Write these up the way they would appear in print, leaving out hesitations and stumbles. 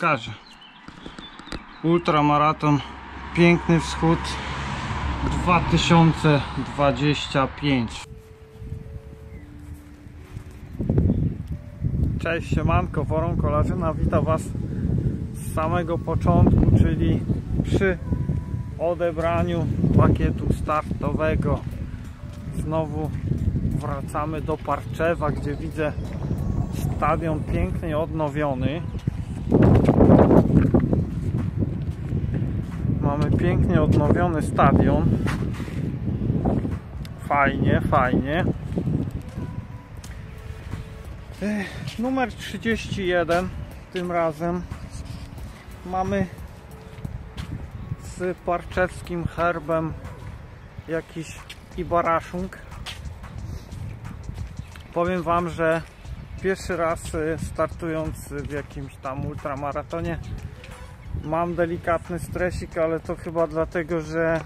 pokażę. Ultramaraton Piękny Wschód 2025. Cześć, siemanko, Woron Kolarzyna wita Was z samego początku, czyli przy odebraniu pakietu startowego. Znowu wracamy do Parczewa, gdzie widzę stadion pięknie odnowiony. Mamy pięknie odnowiony stadion. Fajnie, fajnie. Numer 31 tym razem mamy z parczewskim herbem jakiś Ibaraszung. Powiem Wam, że pierwszy raz startując w jakimś tam ultramaratonie mam delikatny stresik, ale to chyba dlatego, że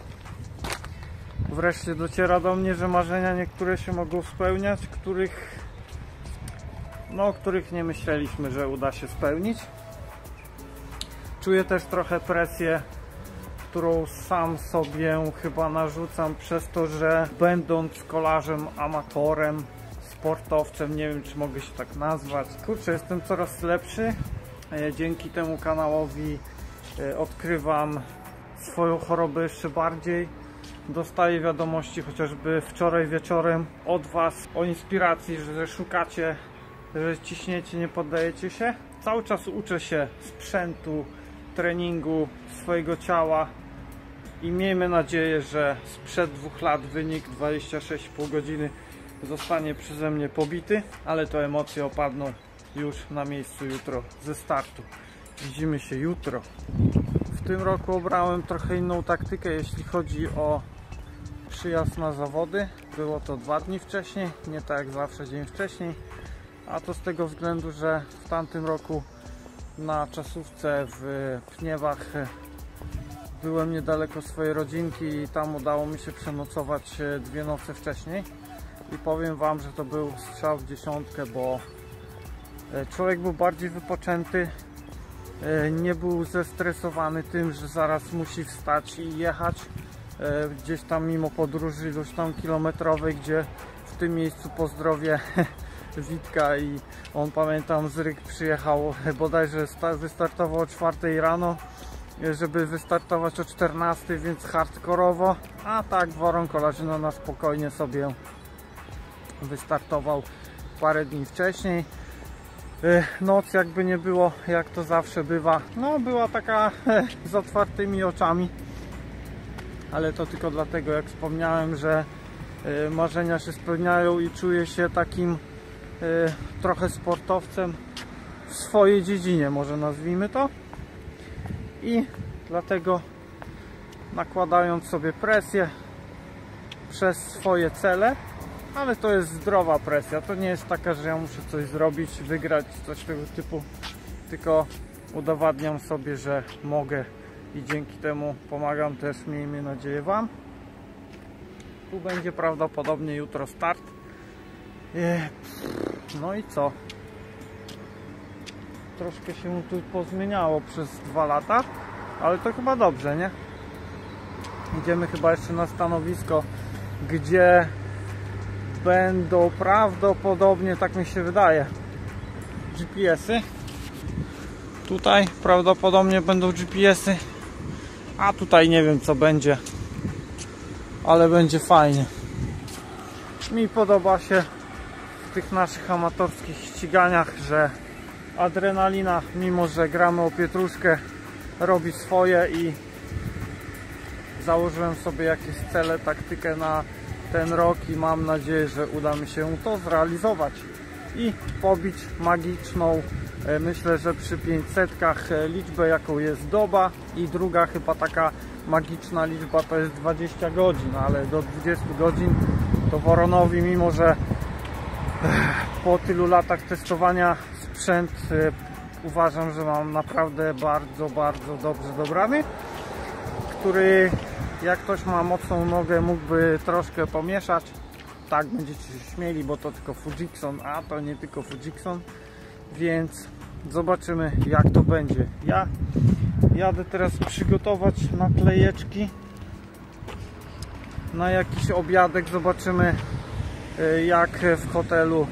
wreszcie dociera do mnie, że marzenia niektóre się mogą spełniać, których nie myśleliśmy, że uda się spełnić. Czuję też trochę presję, którą sam sobie chyba narzucam przez to, że będąc kolarzem, amatorem, sportowcem, nie wiem czy mogę się tak nazwać, kurczę, jestem coraz lepszy. Dzięki temu kanałowi odkrywam swoją chorobę jeszcze bardziej. Dostaję wiadomości chociażby wczoraj wieczorem od Was o inspiracji, że szukacie, że ciśniecie, nie poddajecie się. Cały czas uczę się sprzętu, treningu swojego ciała i miejmy nadzieję, że sprzed 2 lat wynik 26,5 godziny zostanie przeze mnie pobity, ale to emocje opadną już na miejscu jutro ze startu. Widzimy się jutro. W tym roku obrałem trochę inną taktykę, jeśli chodzi o przyjazd na zawody. Było to 2 dni wcześniej, nie tak jak zawsze dzień wcześniej, a to z tego względu, że w tamtym roku na czasówce w Pniewach byłem niedaleko swojej rodzinki i tam udało mi się przenocować 2 noce wcześniej i powiem Wam, że to był strzał w dziesiątkę, bo człowiek był bardziej wypoczęty, nie był zestresowany tym, że zaraz musi wstać i jechać gdzieś tam mimo podróży iluś tam kilometrowej, gdzie w tym miejscu pozdrowię Witka i on, pamiętam, z Ryk przyjechał bodajże, wystartował o 4 rano, żeby wystartować o 14, więc hardkorowo, a tak Woron Kolarzyna na spokojnie sobie wystartował parę dni wcześniej. Noc jakby nie było, jak to zawsze bywa, no była taka z otwartymi oczami, ale to tylko dlatego, jak wspomniałem, że marzenia się spełniają i czuję się takim trochę sportowcem w swojej dziedzinie, może nazwijmy to, i dlatego nakładając sobie presję przez swoje cele, ale to jest zdrowa presja, to nie jest taka, że ja muszę coś zrobić, wygrać, coś tego typu, tylko udowadniam sobie, że mogę i dzięki temu pomagam też, miejmy nadzieję, Wam. Tu będzie prawdopodobnie jutro start. No i co? Troszkę się tu pozmieniało przez 2 lata, ale to chyba dobrze, nie? Idziemy chyba jeszcze na stanowisko, gdzie będą prawdopodobnie, tak mi się wydaje, GPS-y. Tutaj prawdopodobnie będą GPS-y, a tutaj nie wiem co będzie, ale będzie fajnie. Mi podoba się w tych naszych amatorskich ściganiach, że adrenalina, mimo że gramy o pietruszkę, robi swoje i założyłem sobie jakieś cele, taktykę na ten rok i mam nadzieję, że uda mi się to zrealizować i pobić magiczną, myślę, że przy 500 liczbę, jaką jest doba, i druga chyba taka magiczna liczba to jest 20 godzin, ale do 20 godzin to Woronowi, mimo że po tylu latach testowania sprzęt uważam, że mam naprawdę bardzo, bardzo dobrze dobrany, który jak ktoś ma mocną nogę, mógłby troszkę pomieszać. Tak, będziecie się śmieli, bo to tylko Fujikson, a to nie tylko Fujikson, więc Zobaczymy, jak to będzie. Ja jadę teraz przygotować naklejeczki na jakiś obiadek. Zobaczymy, jak w hotelu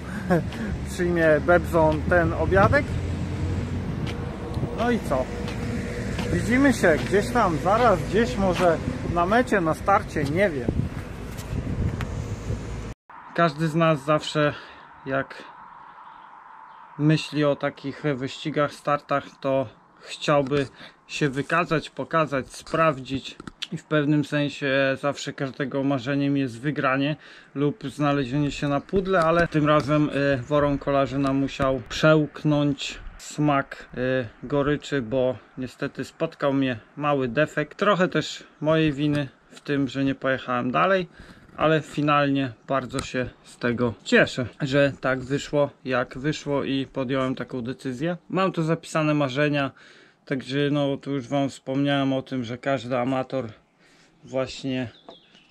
przyjmie Bebzon ten obiadek. No i co? Widzimy się gdzieś tam, zaraz, gdzieś może na mecie, na starcie, nie wiem. Każdy z nas zawsze, jak myśli o takich wyścigach, startach, to chciałby się wykazać, pokazać, sprawdzić. I w pewnym sensie zawsze każdego marzeniem jest wygranie lub znalezienie się na pudle, ale tym razem Woron Kolarzyna musiał przełknąć smak goryczy, bo niestety spotkał mnie mały defekt. Trochę też mojej winy w tym, że nie pojechałem dalej, ale finalnie bardzo się z tego cieszę, że tak wyszło, jak wyszło i podjąłem taką decyzję. Mam tu zapisane marzenia, także no tu już wam wspomniałem o tym, że każdy amator właśnie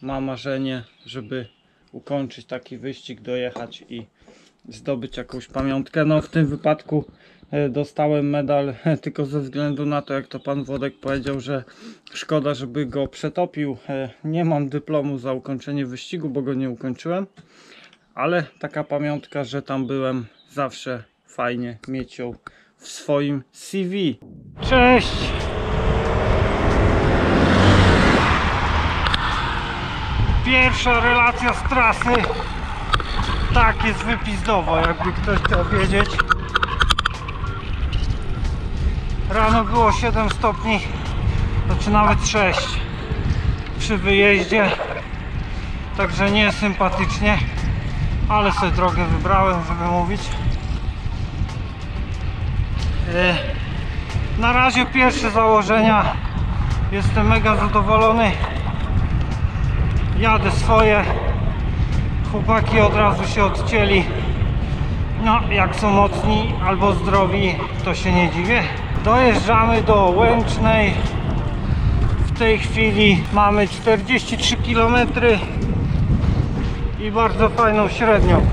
ma marzenie, żeby ukończyć taki wyścig, dojechać i zdobyć jakąś pamiątkę. No w tym wypadku dostałem medal tylko ze względu na to, jak to pan Włodek powiedział, że szkoda, żeby go przetopił. Nie mam dyplomu za ukończenie wyścigu, bo go nie ukończyłem, ale taka pamiątka, że tam byłem, zawsze fajnie mieć ją w swoim CV. Cześć! Pierwsza relacja z trasy. Tak jest wypizdowo, jakby ktoś chciał wiedzieć. Rano było 7 stopni, znaczy nawet 6 przy wyjeździe, także nie sympatycznie, ale sobie drogę wybrałem, żeby mówić. Na razie pierwsze założenia, jestem mega zadowolony, jadę swoje, chłopaki od razu się odcięli. No, jak są mocni albo zdrowi, to się nie dziwię. Dojeżdżamy do Łęcznej. W tej chwili mamy 43 km i bardzo fajną średnią.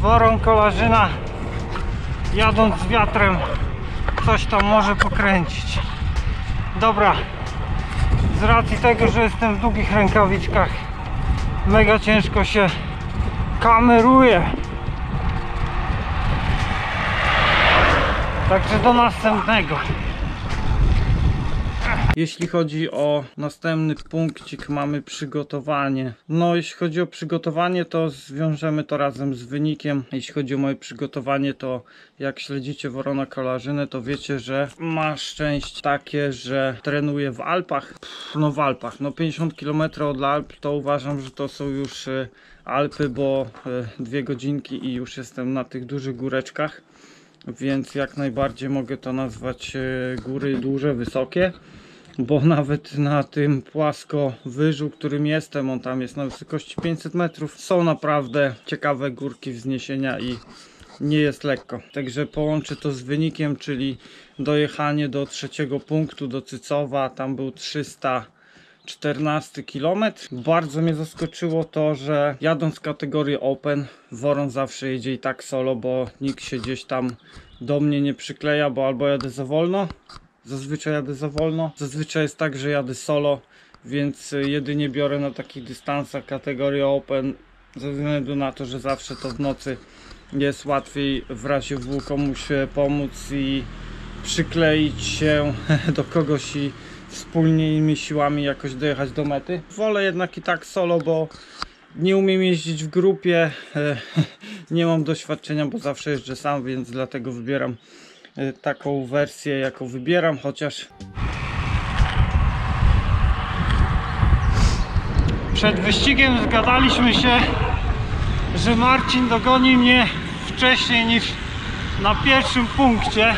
Woron Kolarzyna, jadąc z wiatrem, coś tam może pokręcić. Dobra, z racji tego, że jestem w długich rękawiczkach, mega ciężko się kameruje. Także do następnego. Jeśli chodzi o następny punkcik, mamy przygotowanie. No jeśli chodzi o przygotowanie, to zwiążemy to razem z wynikiem. Jeśli chodzi o moje przygotowanie, to jak śledzicie Worona Kolarzynę, to wiecie, że ma szczęście takie, że trenuję w Alpach. No w Alpach, no 50 km od Alp to uważam, że to są już Alpy, bo 2 godzinki i już jestem na tych dużych góreczkach. Więc jak najbardziej mogę to nazwać góry duże, wysokie, bo nawet na tym płaskowyżu, którym jestem, on tam jest na wysokości 500 metrów, są naprawdę ciekawe górki wzniesienia i nie jest lekko. Także połączę to z wynikiem, czyli dojechanie do 3. punktu, do Cycowa, tam był 314 km. Bardzo mnie zaskoczyło to, że jadąc kategorię Open, Woron zawsze jedzie i tak solo, bo nikt się gdzieś tam do mnie nie przykleja, bo albo jadę za wolno, zazwyczaj jadę za wolno, zazwyczaj jest tak, że jadę solo, więc jedynie biorę na takich dystansach kategorię Open ze względu na to, że zawsze to w nocy jest łatwiej w razie W komuś pomóc i przykleić się do kogoś i wspólnymi siłami jakoś dojechać do mety. Wolę jednak i tak solo, bo nie umiem jeździć w grupie, nie mam doświadczenia, bo zawsze jeżdżę sam, więc dlatego wybieram taką wersję, jaką wybieram, chociaż przed wyścigiem zgadaliśmy się, że Marcin dogoni mnie wcześniej niż na pierwszym punkcie.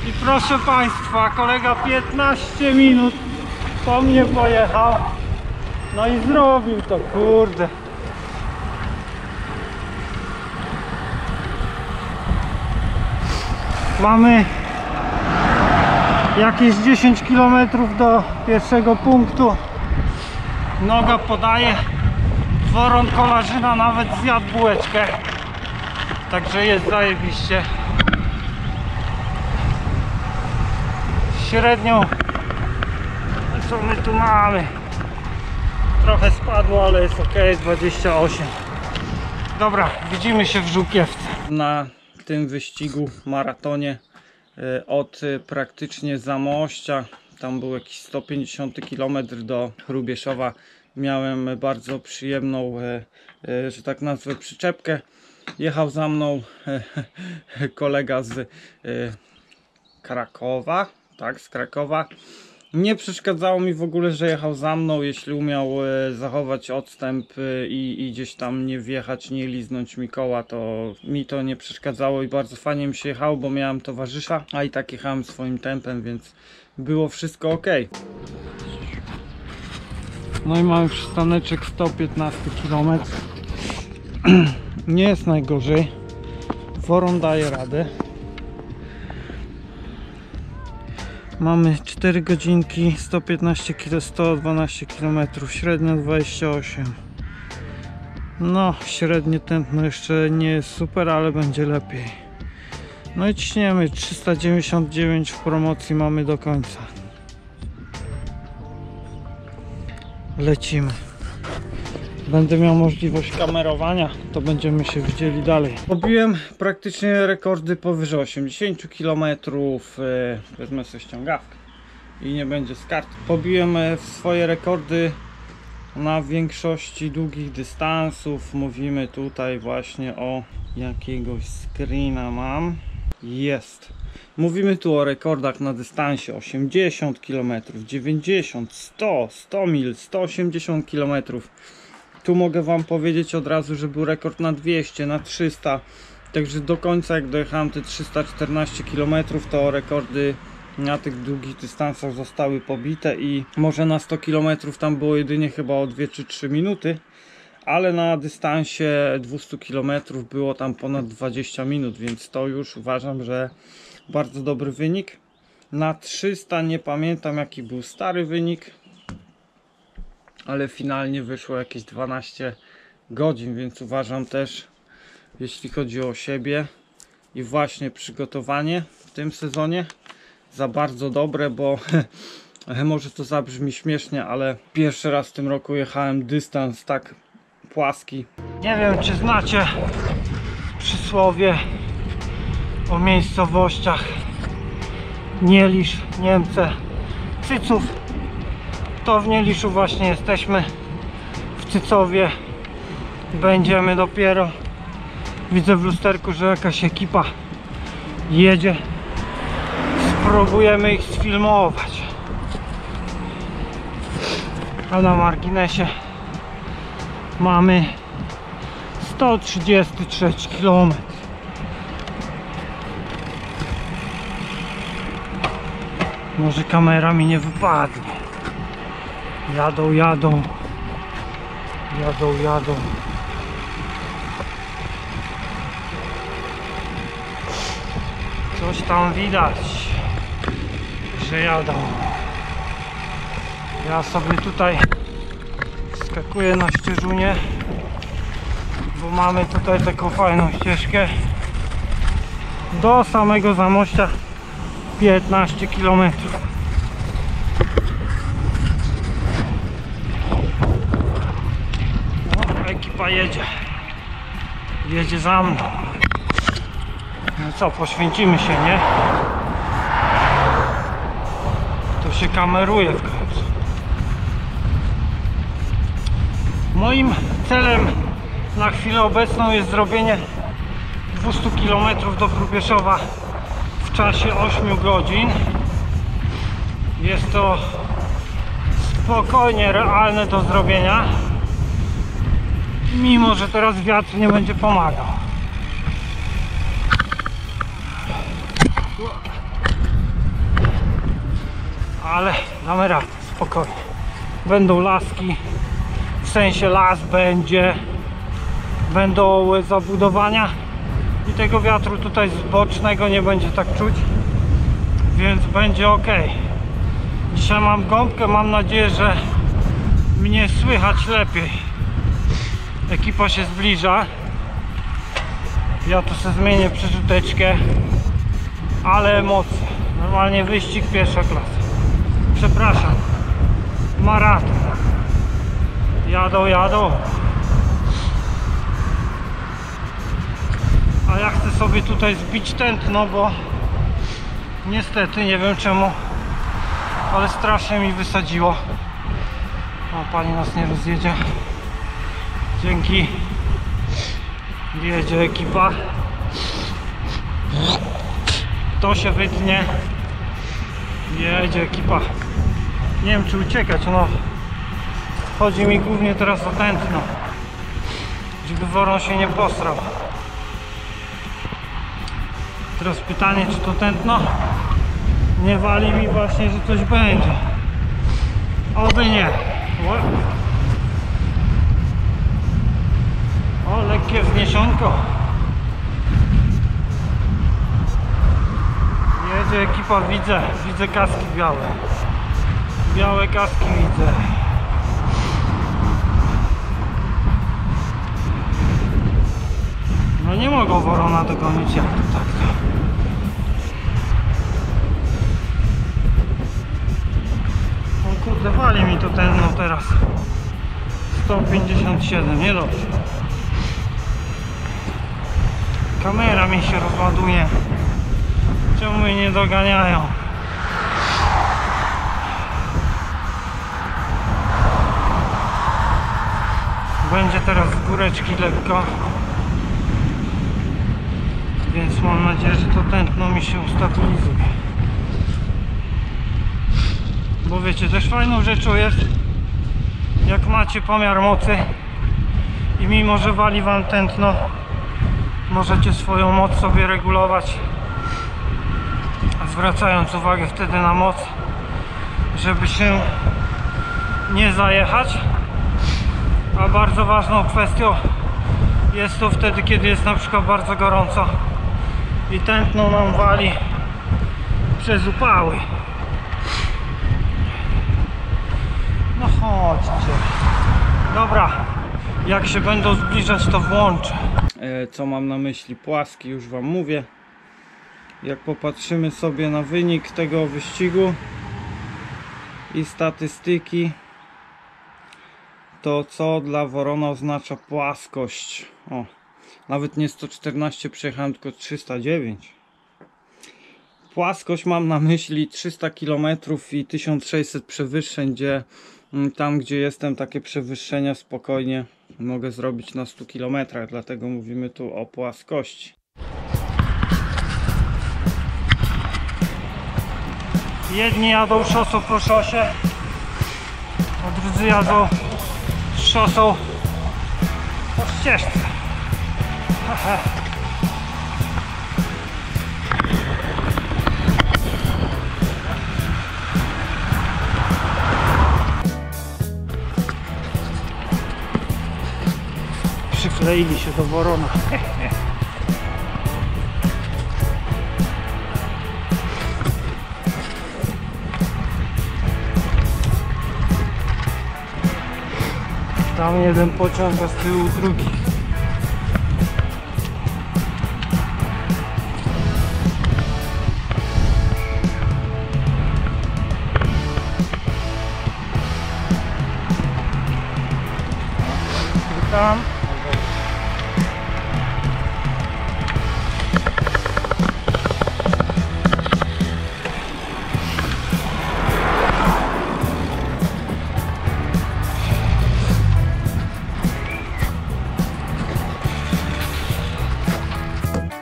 I proszę Państwa, kolega 15 minut po mnie pojechał. No i zrobił to, kurde. Mamy jakieś 10 km do pierwszego punktu. Noga podaje. Woron Kolarzyna nawet zjadł bułeczkę. Także jest zajebiście. Średnią, co my tu mamy? Trochę spadło, ale jest ok, 28. Dobra, widzimy się w Żółkiewce. Na tym wyścigu, maratonie od praktycznie Zamościa, tam był jakiś 150 km do Hrubieszowa, miałem bardzo przyjemną, że tak nazwę, przyczepkę. Jechał za mną kolega z Krakowa, tak, z Krakowa. Nie przeszkadzało mi w ogóle, że jechał za mną, jeśli umiał zachować odstęp i gdzieś tam nie wjechać, nie liznąć mi koła, to mi to nie przeszkadzało i bardzo fajnie mi się jechało, bo miałem towarzysza, a i tak jechałem swoim tempem, więc było wszystko ok. No i mamy przystaneczek 115 km. Nie jest najgorzej. Forum daje radę. Mamy 4 godzinki, 115 km, 112 km, średnio 28. No, średnie tętno jeszcze nie jest super, ale będzie lepiej. No i ciśniemy, 399 w promocji mamy do końca. Lecimy. Będę miał możliwość kamerowania, to będziemy się widzieli dalej. Pobiłem praktycznie rekordy powyżej 80 km. Wezmę sobie ściągawkę i nie będzie z kart. Pobiłem swoje rekordy na większości długich dystansów. Mówimy tutaj właśnie o jakiegoś screena mam. Jest. Mówimy tu o rekordach na dystansie 80 km, 90, 100, 100 mil, 180 km. Tu mogę wam powiedzieć od razu, że był rekord na 200, na 300. Także do końca, jak dojechałem te 314 km, to rekordy na tych długich dystansach zostały pobite i może na 100 km tam było jedynie chyba o 2 czy 3 minuty. Ale na dystansie 200 km było tam ponad 20 minut, więc to już uważam, że bardzo dobry wynik. Na 300 nie pamiętam jaki był stary wynik, ale finalnie wyszło jakieś 12 godzin, więc uważam też, jeśli chodzi o siebie i właśnie przygotowanie w tym sezonie, za bardzo dobre, bo może to zabrzmi śmiesznie, ale pierwszy raz w tym roku jechałem dystans tak płaski. Nie wiem, czy znacie przysłowie o miejscowościach Nielisz, Niemce, Cyców. To w Nieliszu właśnie jesteśmy, w Cycowie będziemy dopiero. Widzę w lusterku, że jakaś ekipa jedzie. Spróbujemy ich sfilmować. A na marginesie mamy 133 km. Może kamera mi nie wypadnie. Jadą, jadą. Jadą, jadą. Coś tam widać, że jadą. Ja sobie tutaj skakuję na ścieżunie, bo mamy tutaj taką fajną ścieżkę do samego Zamościa, 15 km. No, ekipa jedzie za mną. No co, poświęcimy się, nie? To się kameruje w końcu. Moim celem na chwilę obecną jest zrobienie 200 km do Hrubieszowa w czasie 8 godzin. Jest to spokojnie realne do zrobienia, mimo że teraz wiatr nie będzie pomagał. Ale damy radę, spokojnie. Będą laski, w sensie las będzie, będą zabudowania i tego wiatru tutaj z bocznego nie będzie tak czuć, więc będzie ok. Dzisiaj mam gąbkę, mam nadzieję, że mnie słychać lepiej. Ekipa się zbliża. Ja tu sobie zmienię przerzuteczkę, ale emocje. Normalnie wyścig pierwsza klasa. Przepraszam, maraton. Jadą. A ja chcę sobie tutaj zbić tętno, bo niestety nie wiem czemu, ale strasznie mi wysadziło. O, pani nas nie rozjedzie. Dzięki. Jedzie ekipa. To się wytnie. Jedzie ekipa. Nie wiem czy uciekać, no. Chodzi mi głównie teraz o tętno, żeby woron się nie posrał. Teraz pytanie, czy to tętno nie wali mi właśnie, że coś będzie. Oby nie. O, lekkie wzniesionko. Jedzie ekipa, widzę kaski białe. Białe kaski widzę. No nie mogą worona dogonić, jak to tak. O kurde, wali mi to tętno teraz. 157, niedobrze. Kamera mi się rozładuje. Czemu mnie nie doganiają? Będzie teraz z góreczki lekko. Więc mam nadzieję, że to tętno mi się ustabilizuje. Bo wiecie, też fajną rzeczą jest, jak macie pomiar mocy i mimo, że wali wam tętno, możecie swoją moc sobie regulować, zwracając uwagę wtedy na moc, żeby się nie zajechać. A bardzo ważną kwestią jest to wtedy, kiedy jest na przykład bardzo gorąco i tętno nam wali przez upały. No chodźcie. Dobra, jak się będą zbliżać, to włączę. Co mam na myśli? Płaski, już wam mówię. Jak popatrzymy sobie na wynik tego wyścigu i statystyki, to co dla worona oznacza płaskość? O, nawet nie 114 przejechałem, tylko 309. Płaskość mam na myśli 300 km i 1600 przewyższeń, gdzie tam gdzie jestem, takie przewyższenia spokojnie mogę zrobić na 100 km, dlatego mówimy tu o płaskości. Jedni jadą szosą po szosie, a drudzy jadą szosą po ścieżce. Przykleili się do worona. Tam jeden pociąg, a z tyłu drugi. Witam.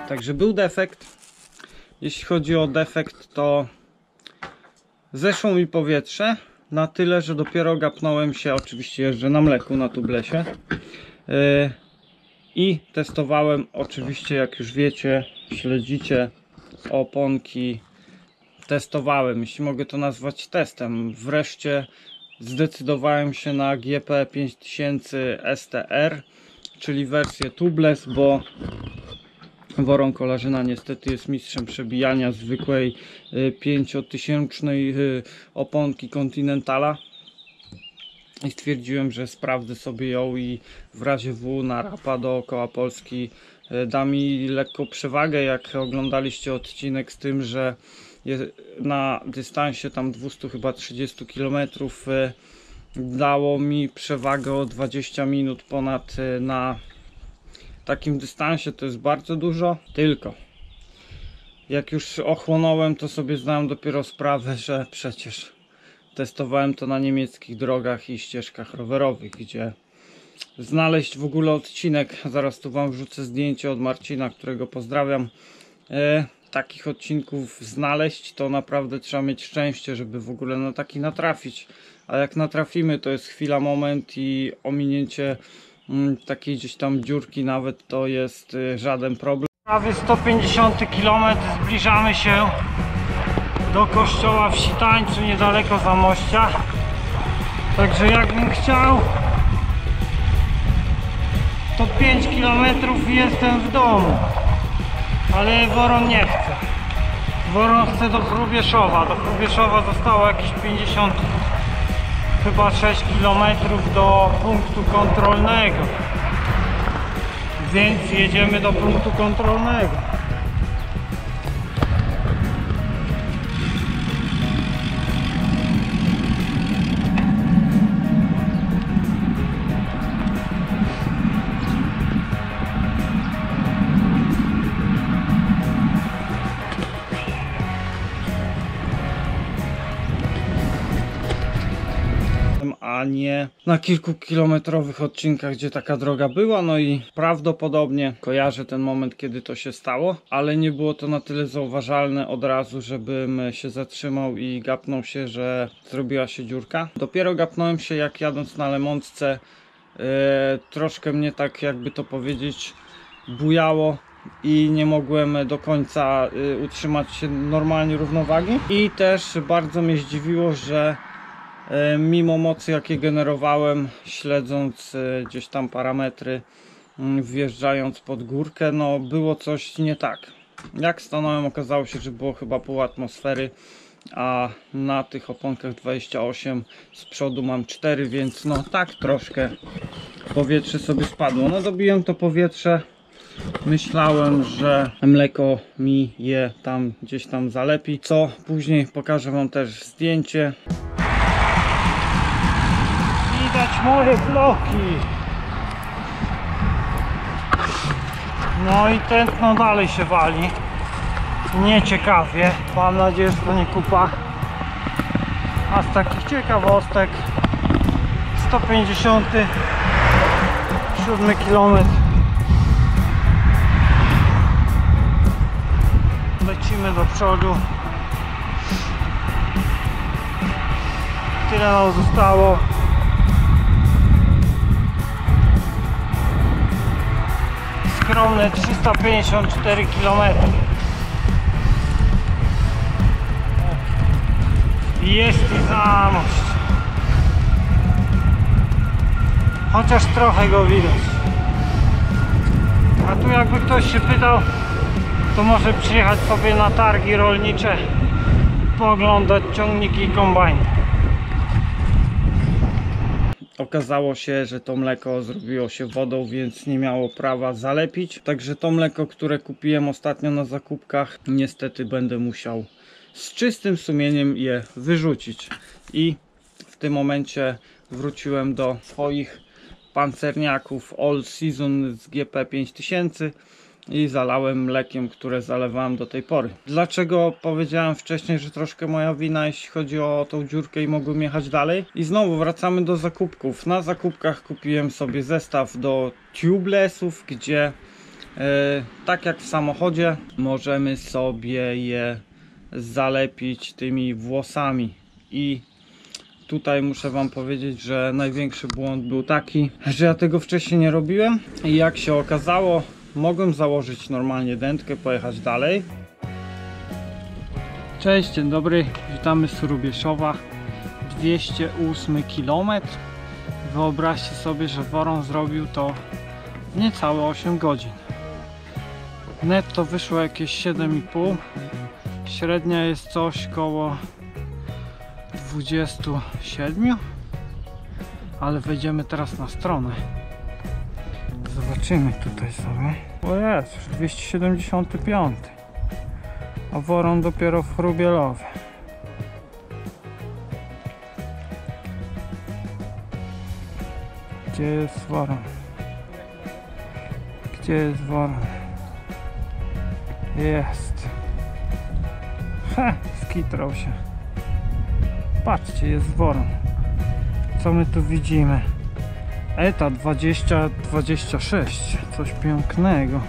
Także był defekt. Jeśli chodzi o defekt, to zeszło mi powietrze na tyle, że dopiero gapnąłem się, oczywiście jeżdżę na mleku, na tublesie, i testowałem, oczywiście jak już wiecie, śledzicie, oponki testowałem, jeśli mogę to nazwać testem. Wreszcie zdecydowałem się na GP 5000 STR, czyli wersję tubeless, bo woron Kolarzyna niestety jest mistrzem przebijania zwykłej 5000 oponki Continentala i stwierdziłem, że sprawdzę sobie ją i w razie W na rapa dookoła Polski da mi lekką przewagę, jak oglądaliście odcinek z tym, że na dystansie tam 200 chyba 30 km dało mi przewagę o 20 minut ponad na takim dystansie. To jest bardzo dużo, tylko jak już ochłonąłem, to sobie zdałem dopiero sprawę, że przecież testowałem to na niemieckich drogach i ścieżkach rowerowych, gdzie znaleźć w ogóle odcinek, zaraz tu wam wrzucę zdjęcie od Marcina, którego pozdrawiam, takich odcinków znaleźć, to naprawdę trzeba mieć szczęście, żeby w ogóle na taki natrafić, a jak natrafimy, to jest chwila, moment i ominięcie takiej gdzieś tam dziurki nawet to jest żaden problem. Prawie 150 km zbliżamy się do kościoła w Sitańcu, niedaleko Zamościa, także jakbym chciał, to 5 km i jestem w domu, ale Woron nie chce. Woron chce do Hrubieszowa. Do Hrubieszowa zostało jakieś 50 chyba 6 km do punktu kontrolnego, więc jedziemy do punktu kontrolnego. A nie na kilkukilometrowych odcinkach, gdzie taka droga była. No i prawdopodobnie kojarzę ten moment, kiedy to się stało, ale nie było to na tyle zauważalne od razu, żebym się zatrzymał i gapnął się, że zrobiła się dziurka. Dopiero gapnąłem się, jak jadąc na Lemontce, troszkę mnie, tak jakby to powiedzieć, bujało i nie mogłem do końca utrzymać się normalnie równowagi. I też bardzo mnie zdziwiło, że mimo mocy, jakie generowałem, śledząc gdzieś tam parametry, wjeżdżając pod górkę, no było coś nie tak. Jak stanąłem, okazało się, że było chyba pół atmosfery, a na tych oponkach 28 z przodu mam 4, więc no tak troszkę powietrze sobie spadło. No dobiłem to powietrze, myślałem, że mleko mi je tam gdzieś tam zalepi, co później pokażę wam też zdjęcie. Widać moje bloki. No i tętno dalej się wali. Nieciekawie. Mam nadzieję, że to nie kupa. A z takich ciekawostek 157 km. Lecimy do przodu. Tyle nam zostało. Skromne 354 km. I jest i Zamość. Chociaż trochę go widać. A tu jakby ktoś się pytał, to może przyjechać sobie na targi rolnicze, pooglądać ciągniki i kombajny. Okazało się, że to mleko zrobiło się wodą, więc nie miało prawa zalepić. Także to mleko, które kupiłem ostatnio na zakupkach, niestety będę musiał z czystym sumieniem je wyrzucić. I w tym momencie wróciłem do swoich pancerniaków All Season z GP 5000 i zalałem mlekiem, które zalewałem do tej pory. Dlaczego powiedziałem wcześniej, że troszkę moja wina, jeśli chodzi o tą dziurkę i mogłem jechać dalej? I znowu wracamy do zakupków. Na zakupkach kupiłem sobie zestaw do tubelessów, gdzie tak jak w samochodzie możemy sobie je zalepić tymi włosami. I tutaj muszę wam powiedzieć, że największy błąd był taki, że ja tego wcześniej nie robiłem i jak się okazało, mogłem założyć normalnie dętkę, pojechać dalej. Cześć, dzień dobry, witamy z Hrubieszowa. 208 km. Wyobraźcie sobie, że Woron zrobił to w niecałe 8 godzin. Netto wyszło jakieś 7,5. Średnia jest coś koło 27. Ale wejdziemy teraz na stronę. Zobaczymy. Zobaczymy tutaj sobie. O jest, już 275. A Woron dopiero w Chrubielowie. Gdzie jest Woron? Gdzie jest Woron? Jest. Ha, skitrał się. Patrzcie, jest Woron. Co my tu widzimy? ETA 20-26. Coś pięknego.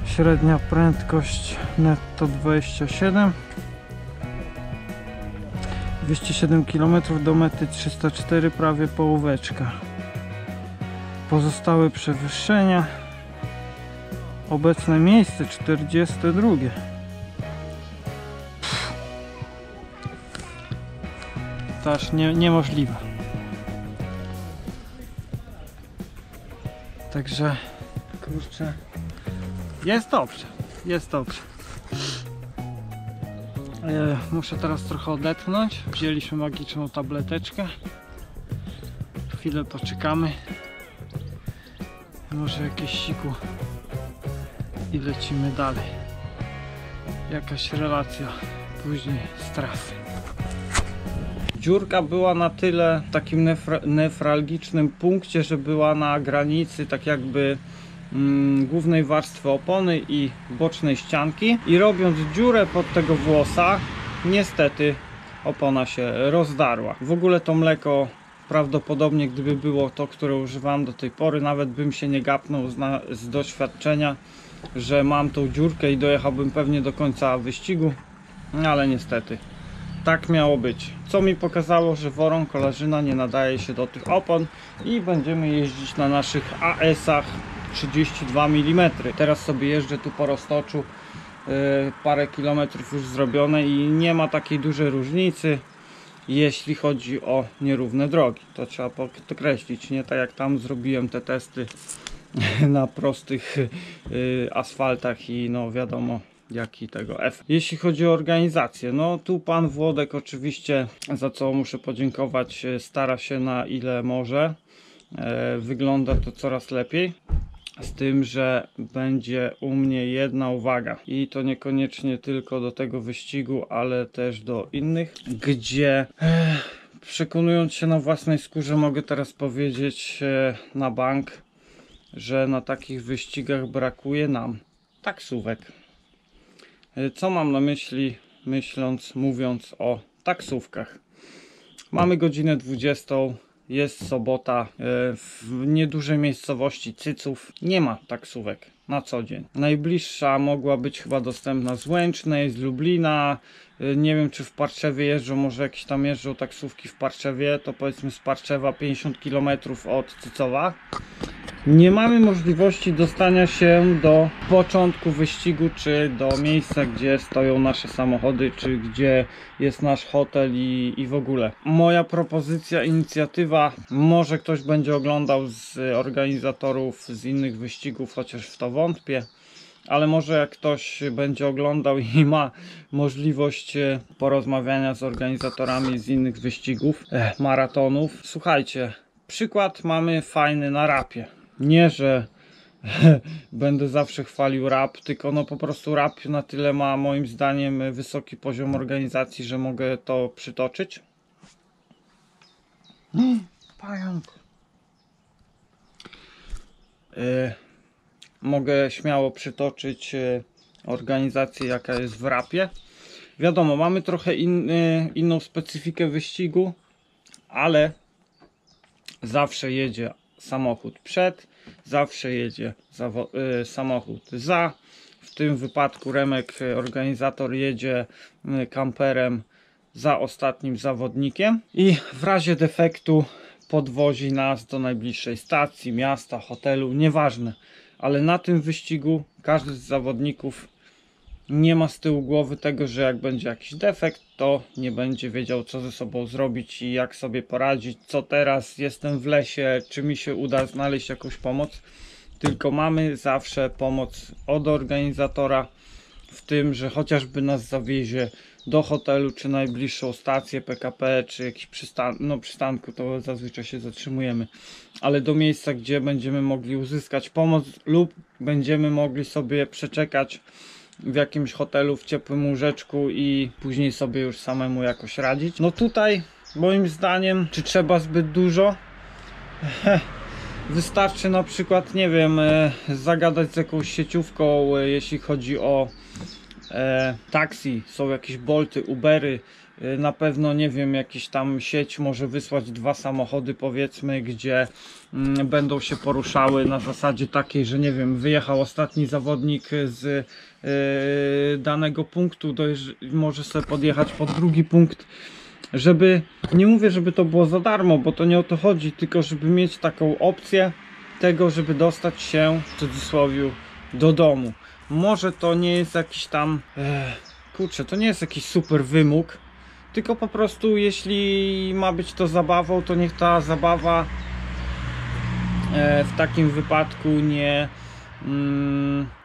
Średnia prędkość netto 27. 207 km do mety 304, prawie połóweczka. Pozostałe przewyższenia. Obecne miejsce 42. To aż niemożliwe. Także kurczę, jest dobrze, jest dobrze. Muszę teraz trochę odetchnąć. Wzięliśmy magiczną tableteczkę. Chwilę poczekamy. Może jakieś siku i lecimy dalej. Jakaś relacja później z trasy. Dziurka była na tyle w takim newralgicznym punkcie, że była na granicy tak jakby głównej warstwy opony i bocznej ścianki, i robiąc dziurę pod tego włosa, niestety opona się rozdarła. W ogóle to mleko prawdopodobnie, gdyby było to, które używałem do tej pory, nawet bym się nie gapnął z doświadczenia, że mam tą dziurkę i dojechałbym pewnie do końca wyścigu, ale niestety tak miało być. Co mi pokazało, że Woron Kolarzyna nie nadaje się do tych opon i będziemy jeździć na naszych AS-ach 32 mm. Teraz sobie jeżdżę tu po Roztoczu, parę kilometrów już zrobione i nie ma takiej dużej różnicy, jeśli chodzi o nierówne drogi. To trzeba podkreślić, nie tak jak tam zrobiłem te testy na prostych asfaltach i no wiadomo jaki tego efekt. Jeśli chodzi o organizację, no tu pan Włodek oczywiście, za co muszę podziękować, stara się na ile może. Wygląda to coraz lepiej, z tym, że będzie u mnie jedna uwaga i to niekoniecznie tylko do tego wyścigu, ale też do innych, gdzie przekonując się na własnej skórze, mogę teraz powiedzieć na bank, że na takich wyścigach brakuje nam taksówek. Co mam na myśli, mówiąc o taksówkach? Mamy godzinę 20, jest sobota, w niedużej miejscowości Cyców nie ma taksówek na co dzień. Najbliższa mogła być chyba dostępna z Łęcznej, z Lublina, nie wiem czy w Parczewie jeżdżą, może jakieś tam jeżdżą taksówki w Parczewie, to powiedzmy z Parczewa 50 km od Cycowa. Nie mamy możliwości dostania się do początku wyścigu, czy do miejsca, gdzie stoją nasze samochody, czy gdzie jest nasz hotel i w ogóle. Moja propozycja, inicjatywa, może ktoś będzie oglądał z organizatorów z innych wyścigów, chociaż w to wątpię, ale może jak ktoś będzie oglądał i ma możliwość porozmawiania z organizatorami z innych wyścigów, maratonów. Słuchajcie, przykład mamy fajny na rapie. Nie, że będę zawsze chwalił rap, tylko no po prostu rap na tyle ma moim zdaniem wysoki poziom organizacji, że mogę to przytoczyć. Pająk. Mogę śmiało przytoczyć organizację, jaka jest w rapie. Wiadomo, mamy trochę inną specyfikę wyścigu, ale zawsze jedzie samochód przed, zawsze jedzie samochód za. W tym wypadku Remek, organizator, jedzie kamperem za ostatnim zawodnikiem i w razie defektu podwozi nas do najbliższej stacji, miasta, hotelu, nieważne. Ale na tym wyścigu każdy z zawodników nie ma z tyłu głowy tego, że jak będzie jakiś defekt, to nie będzie wiedział, co ze sobą zrobić i jak sobie poradzić, co teraz, jestem w lesie, czy mi się uda znaleźć jakąś pomoc. Tylko mamy zawsze pomoc od organizatora w tym, że chociażby nas zawiezie do hotelu, czy najbliższą stację PKP, czy jakiś przystanku, to zazwyczaj się zatrzymujemy, ale do miejsca, gdzie będziemy mogli uzyskać pomoc lub będziemy mogli sobie przeczekać w jakimś hotelu w ciepłym łóżeczku i później sobie już samemu jakoś radzić. No tutaj moim zdaniem, czy trzeba zbyt dużo? Wystarczy na przykład, nie wiem, zagadać z jakąś sieciówką, jeśli chodzi o taksi, są jakieś Bolty, Ubery, na pewno, nie wiem, jakiś tam sieć może wysłać 2 samochody, powiedzmy, gdzie będą się poruszały na zasadzie takiej, że nie wiem, wyjechał ostatni zawodnik z danego punktu, może sobie podjechać pod drugi punkt, żeby, nie mówię, żeby to było za darmo, bo to nie o to chodzi, tylko żeby mieć taką opcję tego, żeby dostać się, w cudzysłowie, do domu. Może to nie jest jakiś tam, kurczę, to nie jest jakiś super wymóg, tylko po prostu jeśli ma być to zabawą, to niech ta zabawa w takim wypadku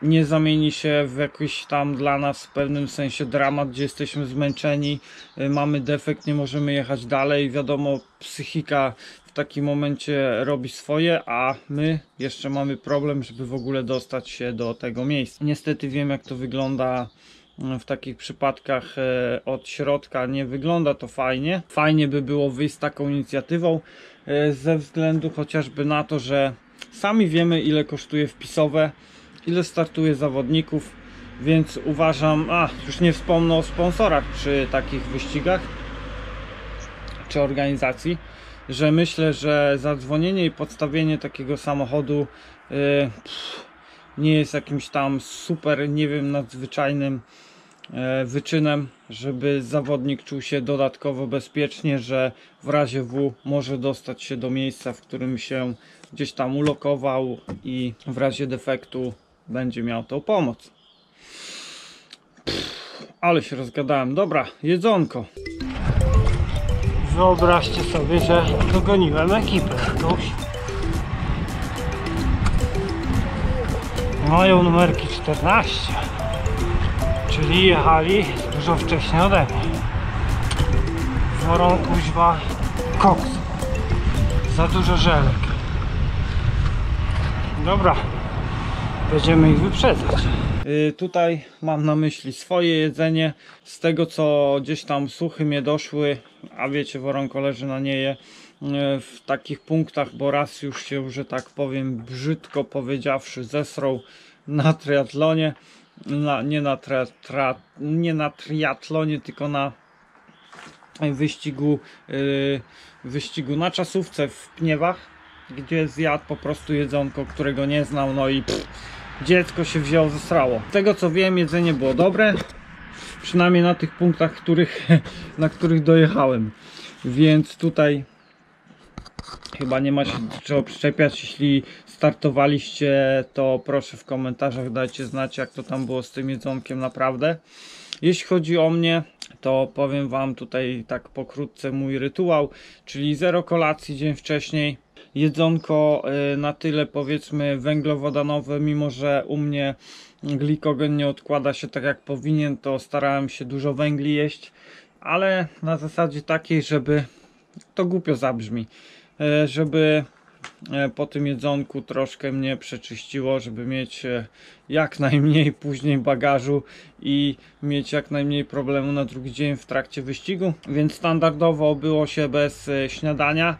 nie zamieni się w jakiś tam dla nas w pewnym sensie dramat, gdzie jesteśmy zmęczeni, mamy defekt, nie możemy jechać dalej. Wiadomo, psychika w takim momencie robi swoje, a my jeszcze mamy problem, żeby w ogóle dostać się do tego miejsca. Niestety wiem, jak to wygląda w takich przypadkach od środka. Nie wygląda to fajnie. Fajnie by było wyjść z taką inicjatywą, ze względu chociażby na to, że sami wiemy, ile kosztuje wpisowe, ile startuje zawodników, więc uważam, już nie wspomnę o sponsorach przy takich wyścigach czy organizacji, że myślę, że zadzwonienie i podstawienie takiego samochodu nie jest jakimś tam super, nie wiem, nadzwyczajnym wyczynem, żeby zawodnik czuł się dodatkowo bezpiecznie, że w razie W może dostać się do miejsca, w którym się gdzieś tam ulokował i w razie defektu będzie miał tą pomoc. Ale się rozgadałem. Dobra, jedzonko. Wyobraźcie sobie, że dogoniłem ekipę jakąś. Mają numerki 14, czyli jechali dużo wcześniej ode mnie. Worą kuźwa koks. Za dużo żelek. Dobra, będziemy ich wyprzedzać. Tutaj mam na myśli swoje jedzenie. Z tego, co gdzieś tam słuchy mnie doszły, a wiecie, woronko leży na niej w takich punktach, bo raz już się, że tak powiem, brzydko powiedziawszy, zesrał na triatlonie. Nie na triatlonie, tylko na wyścigu na czasówce w Pniewach, gdzie zjadł po prostu jedzonko, którego nie znał, no i dziecko się wzięło, zesrało. Z tego co wiem, jedzenie było dobre, przynajmniej na tych punktach, na których dojechałem, więc tutaj chyba nie ma się czego przyczepiać. Jeśli startowaliście, to proszę w komentarzach dajcie znać, jak to tam było z tym jedzonkiem naprawdę. Jeśli chodzi o mnie, to powiem wam tutaj tak pokrótce mój rytuał, czyli 0 kolacji dzień wcześniej, jedzonko na tyle, powiedzmy, węglowodanowe, mimo że u mnie glikogen nie odkłada się tak jak powinien, to starałem się dużo węgli jeść, ale na zasadzie takiej, żeby, to głupio zabrzmi, żeby po tym jedzonku troszkę mnie przeczyściło, żeby mieć jak najmniej później bagażu i mieć jak najmniej problemu na drugi dzień w trakcie wyścigu, więc standardowo obyło się bez śniadania,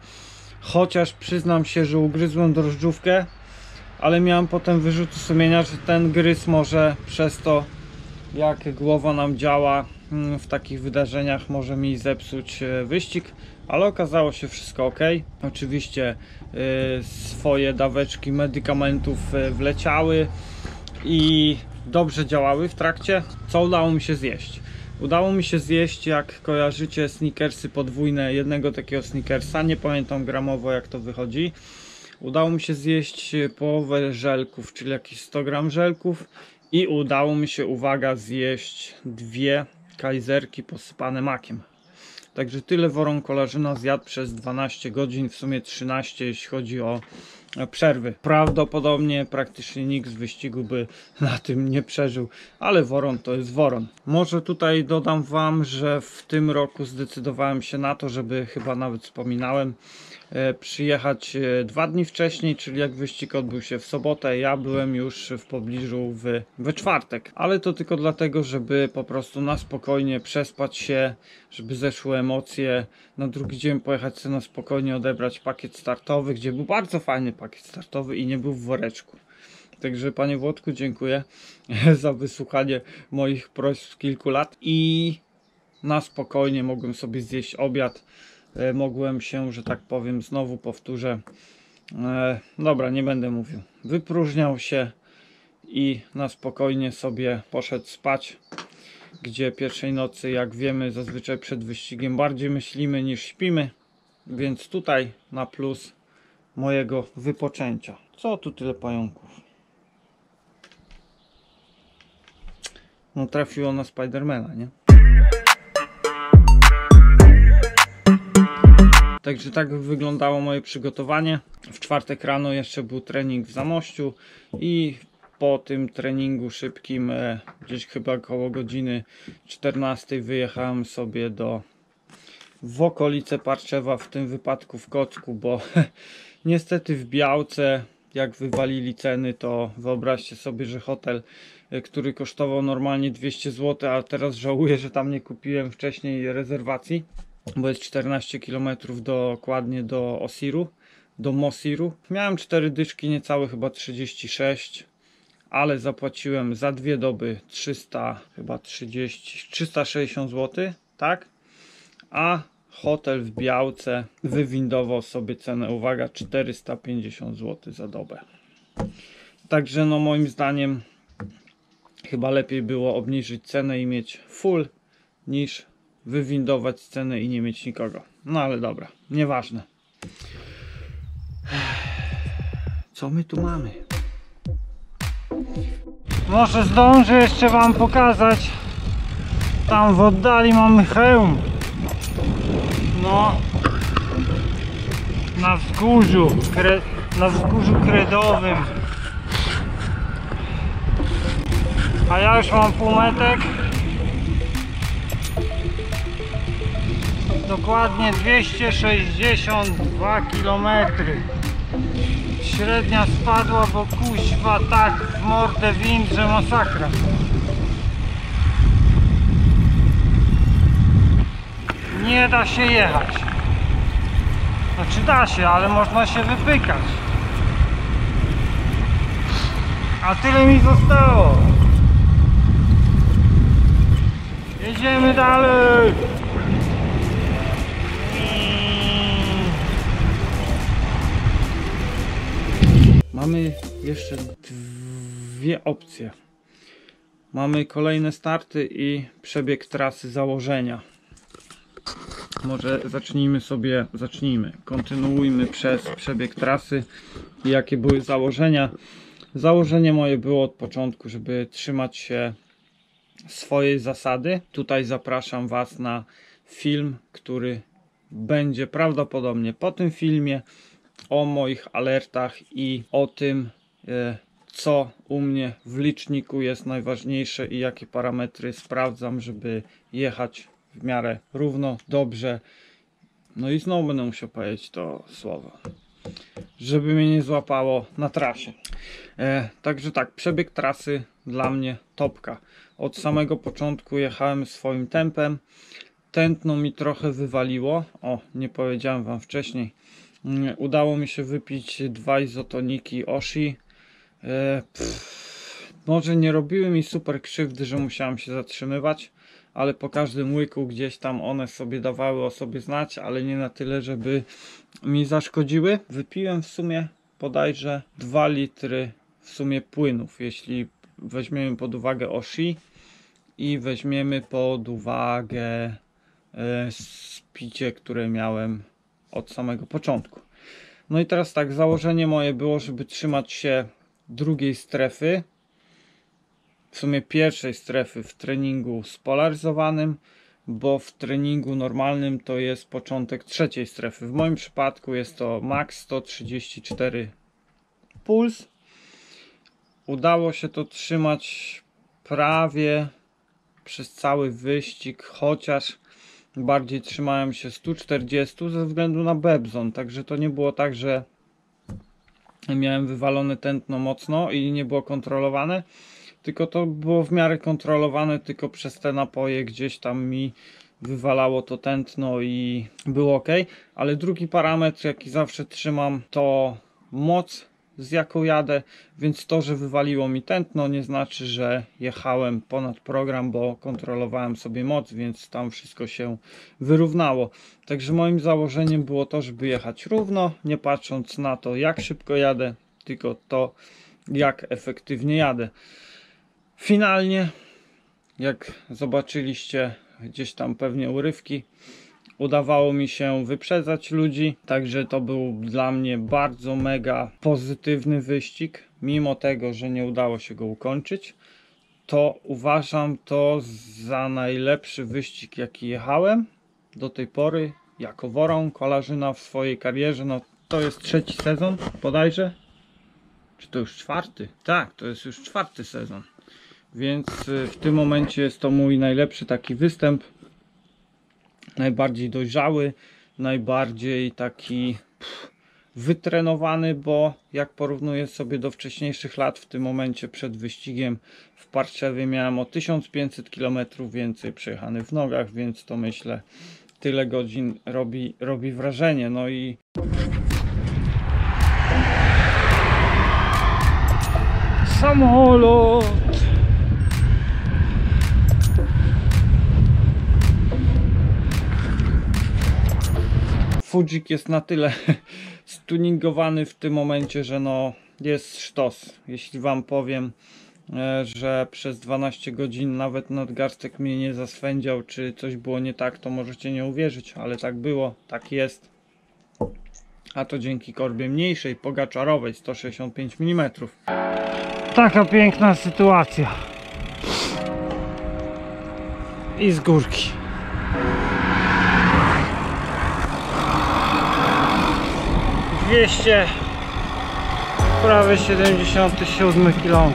chociaż przyznam się, że ugryzłem drożdżówkę, ale miałem potem wyrzuty sumienia, że ten gryz może przez to, jak głowa nam działa w takich wydarzeniach, może mi zepsuć wyścig, ale okazało się wszystko ok. Oczywiście swoje daweczki medykamentów wleciały i dobrze działały w trakcie. Co udało mi się zjeść? Udało mi się zjeść, jak kojarzycie, snickersy podwójne, jednego takiego snickersa, nie pamiętam gramowo jak to wychodzi. Udało mi się zjeść połowę żelków, czyli jakieś 100 gram żelków i udało mi się, uwaga, zjeść 2 kajzerki posypane makiem. Także tyle woron kolażyna zjadł przez 12 godzin, w sumie 13, jeśli chodzi o przerwy. Prawdopodobnie praktycznie nikt z wyścigu by na tym nie przeżył, ale Woron to jest Woron. Może tutaj dodam wam, że w tym roku zdecydowałem się na to, żeby, chyba nawet wspominałem, przyjechać 2 dni wcześniej, czyli jak wyścig odbył się w sobotę, ja byłem już w pobliżu we czwartek, ale to tylko dlatego, żeby po prostu na spokojnie przespać się, żeby zeszły emocje, na drugi dzień pojechać sobie na spokojnie odebrać pakiet startowy, gdzie był bardzo fajny pakiet startowy i nie był w woreczku. Także panie Włodku, dziękuję za wysłuchanie moich prośb z kilku lat i na spokojnie mogłem sobie zjeść obiad. Mogłem się, że tak powiem, znowu powtórzę, dobra, nie będę mówił, wypróżniał się i na spokojnie sobie poszedł spać, gdzie pierwszej nocy, jak wiemy, zazwyczaj przed wyścigiem bardziej myślimy niż śpimy, więc tutaj na plus mojego wypoczęcia. Co tu tyle pająków? No trafiło na Spidermana, nie? Także tak wyglądało moje przygotowanie. W czwartek rano jeszcze był trening w Zamościu i po tym treningu szybkim, gdzieś chyba około godziny 14 wyjechałem sobie w okolice Parczewa, w tym wypadku w Kocku, bo niestety w Białce, jak wywalili ceny, to wyobraźcie sobie, że hotel, który kosztował normalnie 200 zł, a teraz żałuję, że tam nie kupiłem wcześniej rezerwacji, bo jest 14 km dokładnie do Osiru, do Mosiru. Miałem 4 dyszki, niecałe chyba 36, ale zapłaciłem za 2 doby 360 zł, tak? A hotel w Białce wywindował sobie cenę, uwaga, 450 zł za dobę. Także no moim zdaniem chyba lepiej było obniżyć cenę i mieć full, niż wywindować cenę i nie mieć nikogo. No ale dobra, nieważne. Co my tu mamy? Może zdążę jeszcze wam pokazać. Tam w oddali mamy hełm. No, na wzgórzu kredowym. A ja już mam półmetek. Dokładnie 262 km. Średnia spadła, bo kuźwa tak w mordę wind, że masakra. Nie da się jechać. Znaczy da się, ale można się wypykać. A tyle mi zostało. Jedziemy dalej. Mamy jeszcze 2 opcje. Mamy kolejne starty i przebieg trasy założenia. Może kontynuujmy przez przebieg trasy i jakie były założenia. Założenie moje było od początku, żeby trzymać się swojej zasady. Tutaj zapraszam was na film, który będzie prawdopodobnie po tym filmie, o moich alertach i o tym, co u mnie w liczniku jest najważniejsze i jakie parametry sprawdzam, żeby jechać w miarę równo, dobrze. No i znowu będę musiał powiedzieć to słowo, żeby mnie nie złapało na trasie. Także tak, przebieg trasy dla mnie topka. Od samego początku jechałem swoim tempem. Tętno mi trochę wywaliło. O, nie powiedziałem wam wcześniej. Udało mi się wypić 2 izotoniki Oshi. Może nie robiły mi super krzywdy, że musiałem się zatrzymywać, ale po każdym łyku gdzieś tam one sobie dawały o sobie znać, ale nie na tyle, żeby mi zaszkodziły. Wypiłem w sumie bodajże 2 litry w sumie płynów, jeśli weźmiemy pod uwagę Oshi i weźmiemy pod uwagę picie, które miałem od samego początku. No i teraz tak, założenie moje było, żeby trzymać się drugiej strefy, w sumie pierwszej strefy w treningu spolaryzowanym, bo w treningu normalnym to jest początek trzeciej strefy. W moim przypadku jest to max 134 puls. Udało się to trzymać prawie przez cały wyścig, chociaż bardziej trzymałem się 140 ze względu na Bebzon, także to nie było tak, że miałem wywalone tętno mocno i nie było kontrolowane, tylko to było w miarę kontrolowane, tylko przez te napoje gdzieś tam mi wywalało to tętno i było ok. Ale drugi parametr, jaki zawsze trzymam, to moc, z jaką jadę, więc to, że wywaliło mi tętno, nie znaczy, że jechałem ponad program, bo kontrolowałem sobie moc, więc tam wszystko się wyrównało. Także moim założeniem było to, żeby jechać równo, nie patrząc na to, jak szybko jadę, tylko to, jak efektywnie jadę. Finalnie, jak zobaczyliście gdzieś tam pewnie urywki, udawało mi się wyprzedzać ludzi, także to był dla mnie bardzo mega pozytywny wyścig. Mimo tego, że nie udało się go ukończyć, to uważam to za najlepszy wyścig, jaki jechałem do tej pory jako Worą Kolarzyna w swojej karierze. No to jest 3. sezon bodajże, czy to już 4? Tak, to jest już 4. sezon, więc w tym momencie jest to mój najlepszy taki występ. Najbardziej dojrzały, najbardziej taki wytrenowany, bo jak porównuję sobie do wcześniejszych lat, w tym momencie przed wyścigiem w Parszewie miałem o 1500 km więcej przejechany w nogach, więc to myślę tyle godzin robi wrażenie. No i samolot. Fudzik jest na tyle stuningowany w tym momencie, że no jest sztos. Jeśli wam powiem, że przez 12 godzin nawet nadgarstek mnie nie zaswędział, czy coś było nie tak, to możecie nie uwierzyć, ale tak było, tak jest. A to dzięki korbie mniejszej, pogaczarowej, 165 mm. Taka piękna sytuacja. I z górki. Prawie 77 km.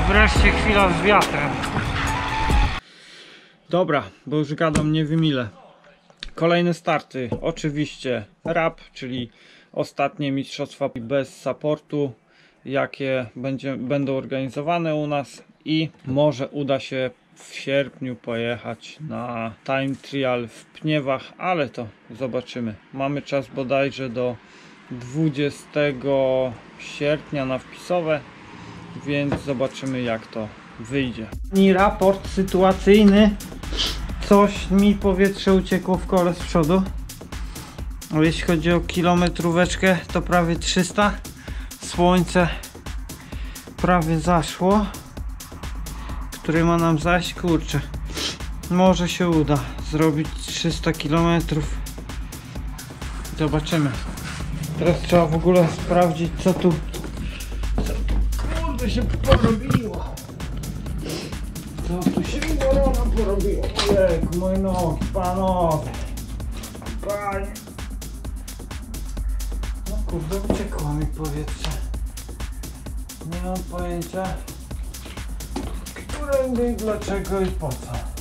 Wreszcie chwila z wiatrem. Dobra, bo już gadam nie wiem ile. Kolejne starty, oczywiście RAP, czyli ostatnie mistrzostwa bez supportu, jakie będą organizowane u nas, i może uda się w sierpniu pojechać na time trial w Pniewach, ale to zobaczymy. Mamy czas bodajże do 20 sierpnia na wpisowe, więc zobaczymy, jak to wyjdzie. I raport sytuacyjny. Coś mi powietrze uciekło w kole z przodu. A jeśli chodzi o kilometróweczkę, to prawie 300. Słońce prawie zaszło, który ma nam zaś, kurczę, może się uda zrobić 300 km. Zobaczymy. Teraz trzeba w ogóle sprawdzić, co tu kurde się porobiło. Co tu się porobiło? Ojejku, moje nogi, panowie. Panie. No kurde, uciekło mi powietrze. Nie mam pojęcia, którędy i dlaczego i po co.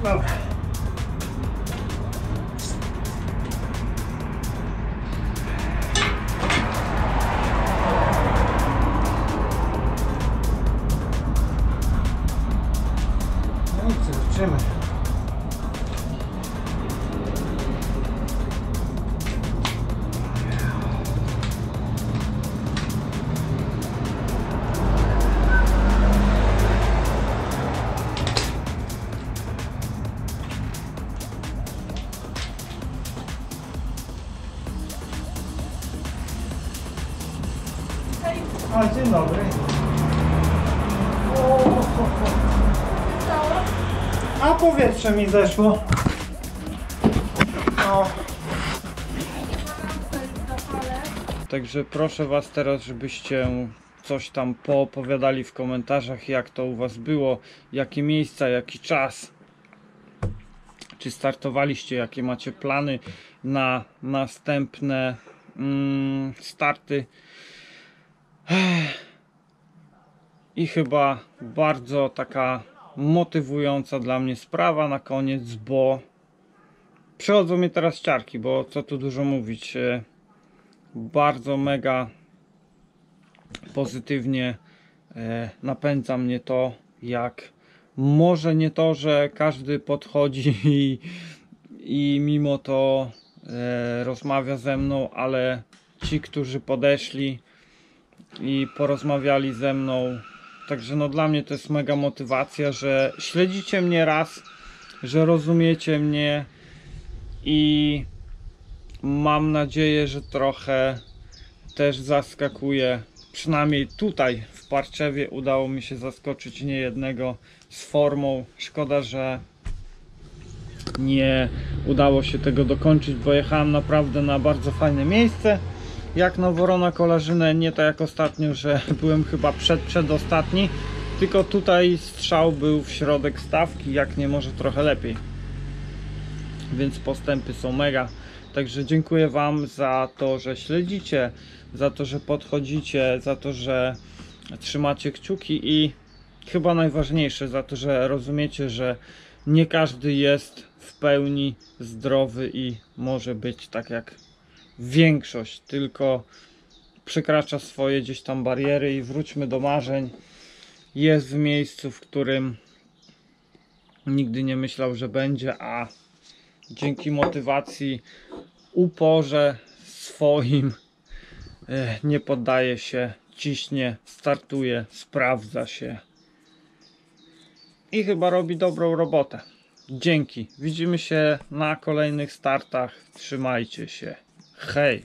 Dobra. No i co, zobaczymy. O, dzień dobry. A powietrze mi zeszło. O. Także proszę Was teraz, żebyście coś tam poopowiadali w komentarzach, jak to u Was było, jakie miejsca, jaki czas. Czy startowaliście, jakie macie plany na następne starty. I chyba bardzo taka motywująca dla mnie sprawa na koniec, bo przychodzą mi teraz ciarki, bo co tu dużo mówić, bardzo mega pozytywnie napędza mnie to, jak może nie to, że każdy podchodzi i mimo to rozmawia ze mną, ale ci, którzy podeszli i porozmawiali ze mną, także no dla mnie to jest mega motywacja, że śledzicie mnie raz, że rozumiecie mnie i mam nadzieję, że trochę też zaskakuje, przynajmniej tutaj w Parczewie udało mi się zaskoczyć niejednego z formą. Szkoda, że nie udało się tego dokończyć, bo jechałem naprawdę na bardzo fajne miejsce. Jak na Worona Kolarzynę, nie tak jak ostatnio, że byłem chyba przedostatni, tylko tutaj strzał był w środek stawki, jak nie może trochę lepiej. Więc postępy są mega. Także dziękuję Wam za to, że śledzicie, za to, że podchodzicie, za to, że trzymacie kciuki i chyba najważniejsze, za to, że rozumiecie, że nie każdy jest w pełni zdrowy i może być tak jak większość, tylko przekracza swoje gdzieś tam bariery i wróćmy do marzeń. Jest w miejscu, w którym nigdy nie myślał, że będzie, a dzięki motywacji, uporze swoim nie poddaje się, ciśnie, startuje, sprawdza się i chyba robi dobrą robotę. Dzięki, widzimy się na kolejnych startach, trzymajcie się, hej!